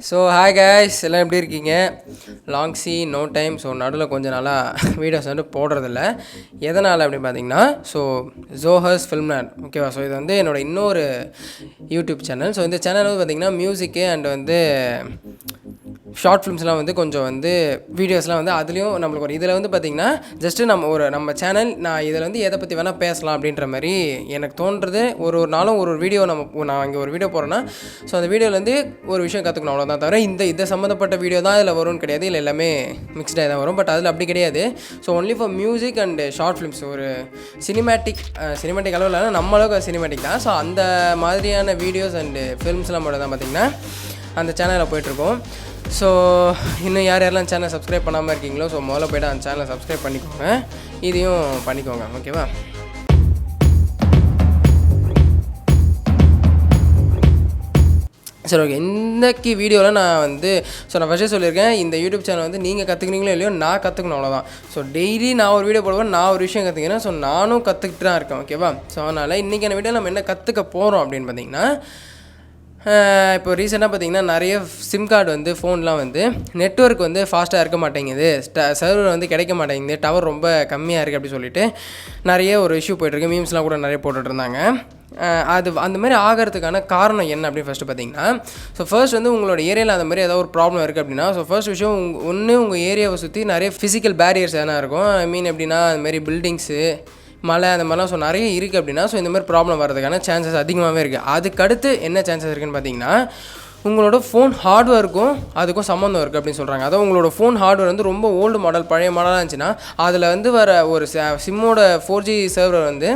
So hi guys, எல்லாம் எப்படி இருக்கீங்க? Long no time. ஸோ நடுவில் கொஞ்சம் நாளாக வீடியோஸ் வந்து போடுறதில்ல. எதனால் அப்படின்னு பார்த்தீங்கன்னா, ஸோ ஜோஹர்ஸ் ஃபில்ம்லேண்ட், ஓகேவா? ஸோ இது வந்து என்னோடய இன்னொரு யூடியூப் சேனல். ஸோ இந்த சேனல் வந்து பார்த்திங்கன்னா மியூசிக்கு அண்ட் வந்து ஷார்ட் ஃபிலிம்ஸ்லாம் வந்து கொஞ்சம் வந்து வீடியோஸ்லாம் வந்து அதுலேயும் நம்மளுக்கு ஒரு இதில் வந்து பார்த்திங்கன்னா ஜஸ்ட்டு நம்ம சேனல் நான் இதில் வந்து எதை பற்றி வேணால் பேசலாம் அப்படின்ற மாதிரி எனக்கு தோன்றது. ஒரு நாளும் ஒரு வீடியோ நான் இங்கே ஒரு வீடியோ போகிறேன்னா ஸோ அந்த வீடியோலேருந்து ஒரு விஷயம் கற்றுக்கணும், அவ்வளோதான். தவிர இதை சம்மந்தப்பட்ட வீடியோ தான் இதில் வரும்னு கிடையாது. இல்லை எல்லாமே மிக்ஸ்டாக தான் வரும். பட் அதில் அப்படி கிடையாது. So only for music and short films, ஒரு சினிமேட்டிக் அளவில் இல்லைனா நம்ம அளவுக்கு சினிமேட்டிக் தான். ஸோ அந்த மாதிரியான வீடியோஸ் அண்டு ஃபிலிம்ஸ்லாம் மட்டும் தான் பார்த்திங்கன்னா அந்த சேனலில் போயிட்டுருக்கோம். ஸோ இன்னும் யாரெல்லாம் சேனல் சப்ஸ்கிரைப் பண்ணாமல் இருக்கீங்களோ ஸோ முதல்ல போய்ட்டு அந்த சேனலை சப்ஸ்கிரைப் பண்ணிக்கோங்க, இதையும் பண்ணிக்கோங்க, ஓகேவா? சரி, ஓகே. இன்றைக்கி வீடியோவில் நான் ஃபஸ்ட்டே சொல்லியிருக்கேன், இந்த யூடியூப் சேனல் வந்து நீங்கள் கற்றுக்குனீங்களோ இல்லையோ நான் கற்றுக்கணும், அவ்வளோதான். ஸோ டெய்லி நான் ஒரு வீடியோ போடுவேன், நான் ஒரு விஷயம் கற்றுக்கிறேன். ஸோ நானும் கற்றுக்கிட்டு தான் இருக்கேன், ஓகேவா? ஸோ அதனால் இன்றைக்கான வீடியோ நம்ம என்ன கற்றுக்க போகிறோம் அப்படின்னு பார்த்திங்கன்னா, இப்போ ரீசெண்டாக பார்த்திங்கன்னா நிறைய சிம் கார்டு வந்து ஃபோன்லாம் வந்து நெட்வொர்க் வந்து ஃபாஸ்ட்டாக இருக்க மாட்டேங்குது, சர்வர் வந்து கிடைக்க மாட்டேங்குது, டவர் ரொம்ப கம்மியாக இருக்குது அப்படி சொல்லிட்டு நிறைய ஒரு இஷ்யூ போய்ட்டுருக்கு. மீம்ஸ்லாம் கூட நிறைய போட்டுட்ருந்தாங்க. அந்த மாதிரி ஆகிறதுக்கான காரணம் என்ன அப்படின்னு ஃபஸ்ட்டு பார்த்திங்கன்னா, ஸோ ஃபர்ஸ்ட் வந்து உங்களோட ஏரியாவில் அந்த மாதிரி ஏதாவது ஒரு ப்ராப்ளம் இருக்குது அப்படின்னா, ஸோ ஃபர்ஸ்ட் விஷயம் உங்கள் ஏரியாவை சுற்றி நிறைய ஃபிசிக்கல் பேரியர்ஸ் எதனா இருக்கும். ஐ மீன் எப்படின்னா அதுமாரி பில்டிங்ஸு, மழை, அந்த மாதிரிலாம் ஸோ நிறைய இருக்குது அப்படின்னா ஸோ இந்த மாதிரி ப்ராப்ளம் வரதுக்கான சான்சஸ் அதிகமாகவே இருக்குது. அதுக்கடுத்து என்ன சான்சஸ் இருக்குதுன்னு பார்த்தீங்கன்னா, உங்களோட ஃபோன் ஹார்ட்வேருக்கும் அதுக்கும் சம்மந்தம் இருக்குது அப்படின்னு சொல்கிறாங்க. அதாவது உங்களோட ஃபோன் ஹார்ட்வேர் வந்து ரொம்ப ஓல்டு மாடல், பழைய மாடலாக இருந்துச்சுன்னா அதில் வந்து வர ஒரு சிம்மோட 4G சர்வர் வந்து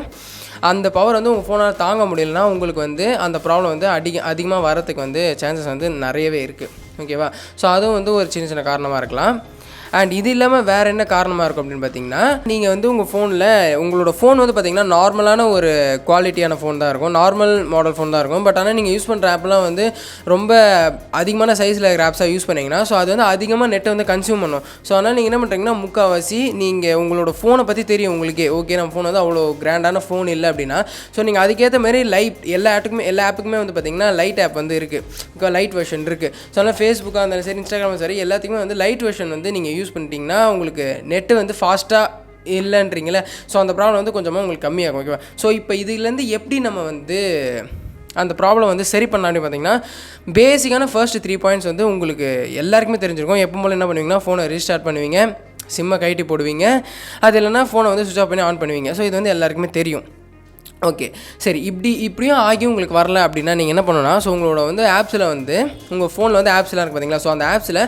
அந்த பவர் வந்து உங்கள் ஃபோனால் தாங்க முடியலன்னா உங்களுக்கு வந்து அந்த ப்ராப்ளம் வந்து அதிகமாக வரத்துக்கு வந்து சான்சஸ் வந்து நிறையவே இருக்குது, ஓகேவா? ஸோ அதுவும் வந்து ஒரு சின்ன சின்ன காரணமாக இருக்கலாம். அண்ட் இது இல்லாமல் வேறு என்ன காரணமாக இருக்கும் அப்படின்னு பார்த்தீங்கன்னா, நீங்கள் வந்து உங்களோட ஃபோன் வந்து பார்த்திங்கன்னா நார்மலான ஒரு குவாலிட்டியான ஃபோன் தான் இருக்கும், நார்மல் மாடல் ஃபோன் தான் இருக்கும். பட் ஆனால் நீங்கள் யூஸ் பண்ணுற ஆப்லாம் வந்து ரொம்ப அதிகமான சைஸில் இருக்கிற ஆப்ஸாக யூஸ் பண்ணிங்கன்னா ஸோ அது வந்து அதிகமாக நெட்டை வந்து கன்சியூம் பண்ணும். ஸோ அதனால் நீங்கள் என்ன பண்ணுறீங்கன்னா, முக்கால்வாசி நீங்கள் உங்களோட ஃபோனை பற்றி தெரியும் உங்களுக்கே, ஓகே நம்ம ஃபோன் வந்து அவ்வளோ கிராண்டான ஃபோன் இல்லை அப்படின்னா ஸோ நீங்கள் அதுக்கேற்ற மாதிரி எல்லா ஆப்புக்குமே வந்து பார்த்திங்கன்னா லைட் ஆப் வந்து இருக்குது, லைட் வெர்ஷன் இருக்குது. ஸோ அதனால் ஃபேஸ்புக்காக இருந்தாலும் சரி, இன்ஸ்டாகிராம் சரி, எல்லாத்துக்குமே வந்து லைட் வெர்ஷன் வந்து நீங்கள் யூஸ் பண்ணிட்டீங்கன்னா உங்களுக்கு நெட்டு வந்து ஃபாஸ்ட்டாக இல்லைன்றீங்களே, ஸோ அந்த ப்ராப்ளம் வந்து கொஞ்சமாக உங்களுக்கு கம்மியாகும், ஓகேவா? ஸோ இப்போ இதுலேருந்து எப்படி நம்ம வந்து அந்த ப்ராப்ளம் வந்து சரி பண்ணலான்னு பார்த்தீங்கன்னா, பேசிக்கான ஃபர்ஸ்ட் 3 பாயிண்ட்ஸ் வந்து உங்களுக்கு எல்லாருக்குமே தெரிஞ்சிருக்கும். எப்போ போல் என்ன பண்ணுவீங்கன்னா, ஃபோனை ரீஸ்டார்ட் பண்ணுவீங்க, சிம்மை கழட்டி போடுவீங்க, அது இல்லைனா ஃபோனை வந்து சுவிட்ச் ஆஃப் பண்ணி ஆன் பண்ணுவீங்க. ஸோ இது வந்து எல்லாருக்குமே தெரியும், ஓகே. சரி, இப்படியும் ஆகி உங்களுக்கு வரல அப்படின்னா நீங்கள் என்ன பண்ணணும்னா, ஸோ உங்களோட வந்து ஆப்ஸில் வந்து உங்கள் ஃபோனில் வந்து ஆப்ஸ்லாம் இருக்குது பார்த்தீங்களா, ஸோ அந்த ஆப்ஸில்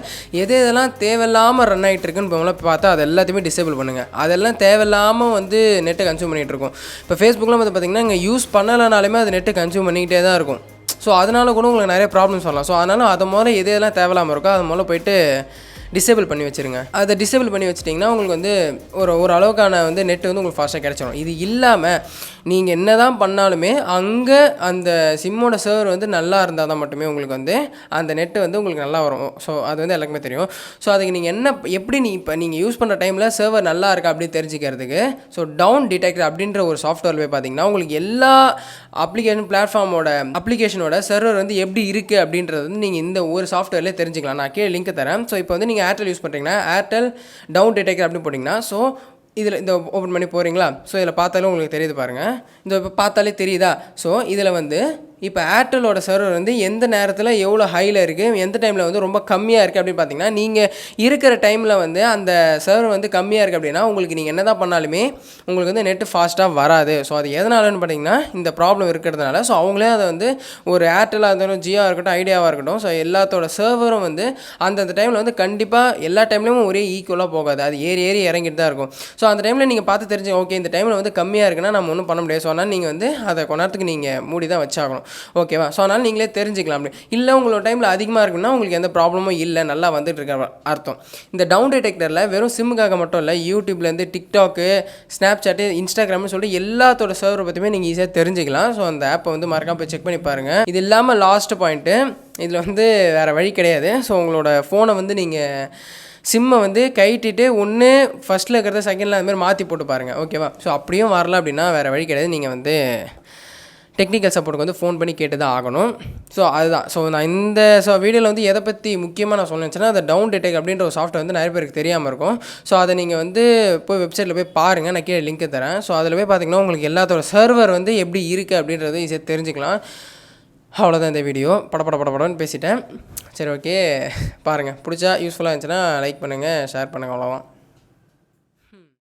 எதெல்லாம் தேவையில்லாமல் ரன் ஆகிட்டு இருக்குன்னு பார்த்தா அது எல்லாத்தையுமே டிசேபிள் பண்ணுங்கள். அதெல்லாம் தேவையில்லாமல் வந்து நெட்டை கன்சியூம் பண்ணிகிட்டு இருக்கும். இப்போ ஃபேஸ்புக்கில் வந்து பார்த்திங்கன்னா இங்கே யூஸ் பண்ணலைனாலுமே அது நெட்டை கன்சியூம் பண்ணிக்கிட்டே தான் இருக்கும். ஸோ அதனால கூட உங்களுக்கு நிறைய ப்ராப்ளம்ஸ் வரலாம். ஸோ அதனால் அதை முதல்ல எதெல்லாம் தேவையில்லாமல் இருக்கோ அதை முதல்ல போய்ட்டு டிசேபிள் பண்ணி வச்சுருங்க. அதை டிசேபிள் பண்ணி வச்சிட்டிங்கன்னா உங்களுக்கு வந்து ஒரு அளவுக்கான வந்து நெட்டு வந்து உங்களுக்கு ஃபாஸ்ட்டாக கிடச்சிடும். இது இல்லாமல் நீங்கள் என்ன தான் பண்ணாலுமே அங்கே அந்த சிம்மோட சர்வர் வந்து நல்லா இருந்தால் தான் மட்டுமே உங்களுக்கு வந்து அந்த நெட்டு வந்து உங்களுக்கு நல்லா வரும். ஸோ அது வந்து எல்லாருக்குமே தெரியும். ஸோ அதுக்கு நீங்கள் எப்படி இப்போ நீங்கள் யூஸ் பண்ணுற டைமில் சர்வர் நல்லா இருக்கா அப்படின்னு தெரிஞ்சுக்கிறதுக்கு ஸோ டவுன் டிடெக்டர் அப்படின்ற ஒரு சாஃப்ட்வேர் போய் பார்த்தீங்கன்னா உங்களுக்கு எல்லா அப்ளிகேஷனோட சர்வர் வந்து எப்படி இருக்குது அப்படின்றது வந்து நீங்கள் இந்த ஒரு சாஃப்ட்வேர்லேயே தெரிஞ்சுக்கலாம். நான் கீழே லிங்க் தரேன். ஸோ இப்போ வந்து நீங்கள் ஏர்டெல் யூஸ் பண்ணுறீங்கன்னா ஏர்டெல் டவுன் டிடெக்டர் அப்படின்னு போட்டிங்கன்னா ஸோ இதில் இந்த ஓப்பன் பண்ணி போகிறீங்களா, ஸோ இதில் பார்த்தாலும் உங்களுக்கு தெரியுது பாருங்கள், இப்போ பார்த்தாலே தெரியுதா. ஸோ இதில் வந்து இப்போ ஏர்டெல்லோட சர்வர் வந்து எந்த நேரத்தில் எவ்வளோ ஹையில் இருக்குது, எந்த டைமில் வந்து ரொம்ப கம்மியாக இருக்குது அப்படின்னு பார்த்தீங்கன்னா, நீங்கள் இருக்கிற டைமில் வந்து அந்த சர்வர் வந்து கம்மியாக இருக்குது அப்படின்னா உங்களுக்கு நீங்கள் என்ன தான் பண்ணாலுமே உங்களுக்கு வந்து நெட்டு ஃபாஸ்ட்டாக வராது. ஸோ அது எதனாலன்னு பார்த்தீங்கன்னா இந்த ப்ராப்ளம் இருக்கிறதுனால. ஸோ அவங்களே அதை வந்து ஒரு ஏர்டெல்லாக இருந்தாலும், ஜியோவாக இருக்கட்டும், ஐடியாவாக இருக்கட்டும், ஸோ எல்லாத்தோட சர்வரும் வந்து அந்தந்த டைமில் வந்து கண்டிப்பாக எல்லா டைம்லேயும் ஒரே ஈக்குவலாக போகாது, அது ஏறி இறங்கிட்டு தான் இருக்கும். ஸோ அந்த டைமில் நீங்கள் பார்த்து தெரிஞ்சு ஓகே இந்த டைமில் வந்து கம்மியாக இருக்குன்னா நம்ம ஒன்றும் பண்ண முடியாது. ஸோ அதனால் நீங்கள் வந்து அதை கொஞ்ச நேரத்துக்கு நீங்கள் மூடி தான் வச்சாகணும், ஓகேவா? ஸோ அதனால் நீங்களே தெரிஞ்சுக்கலாம். அப்படி இல்லை உங்களோட டைமில் அதிகமாக இருக்குன்னா உங்களுக்கு எந்த ப்ராப்ளமும் இல்லை, நல்லா வந்துட்டு இருக்க அர்த்தம். இந்த டவுன் டிடெக்டரில் வெறும் சிம்முக்காக மட்டும் இல்லை, யூடியூப்லேருந்து டிக்டாக்கு, ஸ்னாப்சாட்டு, இன்ஸ்டாகிராம்னு சொல்லிட்டு எல்லாத்தோட சர்வரை பற்றியுமே நீங்கள் ஈஸியாக தெரிஞ்சுக்கலாம். ஸோ அந்த ஆப்பை வந்து மறக்காம போய் செக் பண்ணி பாருங்கள். இது இல்லாமல் லாஸ்ட் பாயிண்ட்டு, இதில் வந்து வேறு வழி கிடையாது. ஸோ உங்களோட ஃபோனை வந்து நீங்கள் சிம்மை வந்து கைட்டிட்டு ஒன்று ஃபஸ்ட்டில் இருக்கிறத செகண்டில் அதுமாதிரி மாற்றி போட்டு பாருங்கள், ஓகேவா? ஸோ அப்படியும் வரல அப்படின்னா வேறு வழி கிடையாது, நீங்கள் வந்து டெக்னிக்கல் சப்போர்ட்டுக்கு வந்து ஃபோன் பண்ணி கேட்டு தான் ஆகணும். ஸோ அதுதான். ஸோ நான் இந்த வீடியோவில் வந்து எதை பற்றி முக்கியமாக நான் சொன்னேன்னா, அந்த டவுன் டிடெக்ட் அப்படின்ற ஒரு சாஃப்ட்வேர் வந்து நிறைய பேருக்கு தெரியாமல் இருக்கும். ஸோ அதை நீங்கள் வந்து போய் வெப்சைட்டில் போய் பாருங்கள், நான் கீழே லிங்க் தரேன். ஸோ அதில் போய் பார்த்தீங்கன்னா உங்களுக்கு எல்லாத்தோட சர்வர் வந்து எப்படி இருக்குது அப்படின்றது ஈஸியாக தெரிஞ்சுக்கலாம். அவ்வளோதான் இந்த வீடியோ. படன்னு பேசிட்டேன். சரி, ஓகே, பாருங்கள். பிடிச்சா யூஸ்ஃபுல்லாக இருந்துச்சுன்னா லைக் பண்ணுங்கள், ஷேர் பண்ணுங்கள். அவ்வளோதான்.